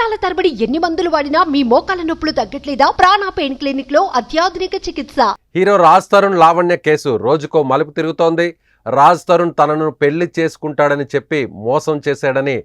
సంవత్సరాల తరబడి ఎన్ని మందులు వాడినా మీ మోకాల నొప్పులు తగ్గట్లేదా? ప్రాణ పెయిన్ క్లినిక్ లో అత్యాధునిక చికిత్స. హీరో రాజ్ తరుణ్ లావణ్య కేసు రోజుకో మలుపు తిరుగుతోంది. రాజ్ తరుణ్ తనను పెళ్లి చేసుకుంటాడని చెప్పి మోసం చేశాడని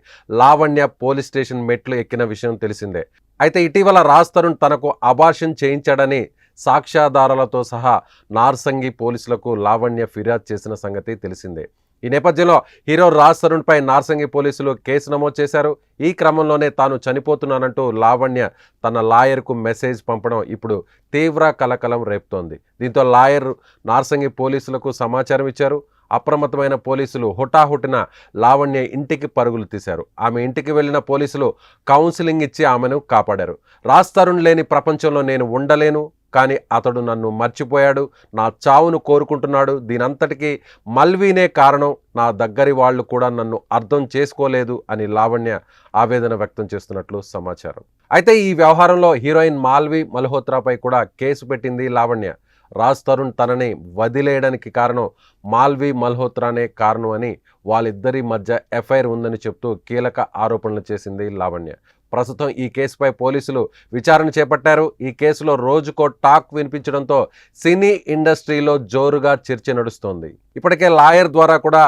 లావణ్య పోలీస్ స్టేషన్ మెట్లు ఎక్కిన విషయం తెలిసిందే. అయితే ఇటీవల రాజ్ తరుణ్ తనకు అబార్షన్ చేయించాడని సాక్ష్యాధారాలతో సహా నార్సంగి పోలీసులకు లావణ్య ఫిర్యాదు చేసిన సంగతి తెలిసిందే. ఈ నేపథ్యంలో హీరో రాజ్ తరుణ్ పై నార్సంగి పోలీసులు కేసు నమోదు చేశారు. ఈ క్రమంలోనే తాను చనిపోతున్నానంటూ లావణ్య తన లాయర్కు మెసేజ్ పంపడం ఇప్పుడు తీవ్ర కలకలం రేపుతోంది. దీంతో లాయర్ నార్సంగి పోలీసులకు సమాచారం ఇచ్చారు. అప్రమత్తమైన పోలీసులు హుటాహుటిన లావణ్య ఇంటికి పరుగులు తీశారు. ఆమె ఇంటికి వెళ్లిన పోలీసులు కౌన్సిలింగ్ ఇచ్చి ఆమెను కాపాడారు. రాజ్ తరుణ్ లేని ప్రపంచంలో నేను ఉండలేను, కానీ అతడు నన్ను మర్చిపోయాడు, నా చావును కోరుకుంటున్నాడు, దీనంతటికీ మల్వీనే కారణం, నా దగ్గరి వాళ్ళు కూడా నన్ను అర్థం చేసుకోలేదు అని లావణ్య ఆవేదన వ్యక్తం చేస్తున్నట్లు సమాచారం. అయితే ఈ వ్యవహారంలో హీరోయిన్ మాల్వి మల్హోత్రాపై కూడా కేసు పెట్టింది లావణ్య. రాజ్ తరుణ్ తనని వదిలేయడానికి కారణం మాల్వి మల్హోత్రానే కారణం అని, వాళ్ళిద్దరి మధ్య ఎఫ్ఐఆర్ ఉందని చెప్తూ కీలక ఆరోపణలు చేసింది లావణ్య. ప్రస్తుతం ఈ కేసుపై పోలీసులు విచారణ చేపట్టారు. ఈ కేసులో రోజుకో టాక్ వినిపించడంతో సినీ ఇండస్ట్రీలో జోరుగా చర్చ నడుస్తోంది. ఇప్పటికే లాయర్ ద్వారా కూడా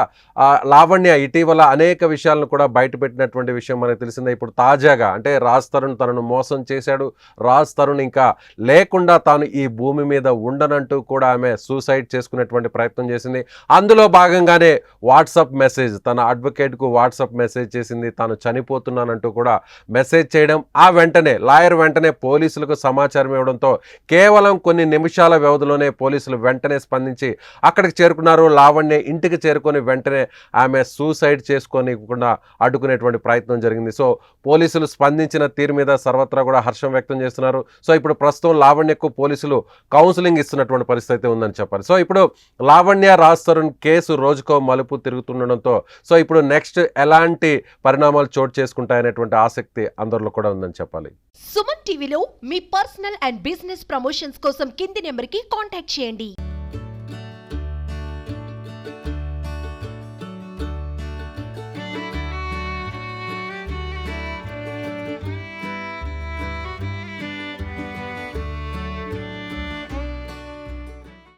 లావణ్య ఇటీవల అనేక విషయాలను కూడా బయటపెట్టినటువంటి విషయం మనకు తెలిసిందే. ఇప్పుడు తాజాగా అంటే రాజ్ తరుణ్ తనను మోసం చేశాడు, రాజ్ తరుణ్ ఇంకా లేకుండా తాను ఈ భూమి మీద ఉండనంటూ కూడా ఆమె సూసైడ్ చేసుకునేటువంటి ప్రయత్నం చేసింది. అందులో భాగంగానే వాట్సాప్ మెసేజ్, తన అడ్వకేట్కు వాట్సాప్ మెసేజ్ చేసింది, తాను చనిపోతున్నానంటూ కూడా మెసేజ్ చేయడం. ఆ వెంటనే లాయర్ వెంటనే పోలీసులకు సమాచారం ఇవ్వడంతో కేవలం కొన్ని నిమిషాల వ్యవధిలోనే పోలీసులు వెంటనే స్పందించి అక్కడికి చేరుకున్నారు. లావణ్య ఇంటికి చేరుకొని వెంటనే ఆమె సూసైడ్ చేసుకోనికుండా అడ్డుకునేటువంటి ప్రయత్నం జరిగింది. సో పోలీసులు స్పందించిన తీరు మీద సర్వత్రా కూడా హర్షం వ్యక్తం చేస్తున్నారు. సో ఇప్పుడు ప్రస్తుతం లావణ్యకు పోలీసులు కౌన్సిలింగ్ ఇస్తున్నటువంటి పరిస్థితి ఉందని చెప్పాలి. సో ఇప్పుడు లావణ్య రాజ్ తరుణ్ కేసు రోజుకో మలుపు తిరుగుతుండడంతో సో ఇప్పుడు నెక్స్ట్ ఎలాంటి పరిణామాలు చోటు చేసుకుంటాయనేటువంటి ఆసక్తి అందరిలో కూడా ఉందని చెప్పాలి. సుమన్ టీవీలో మీ పర్సనల్ అండ్ బిజినెస్ ప్రమోషన్స్ కోసం కింది నెంబర్కి కాంటాక్ట్ చేయండి.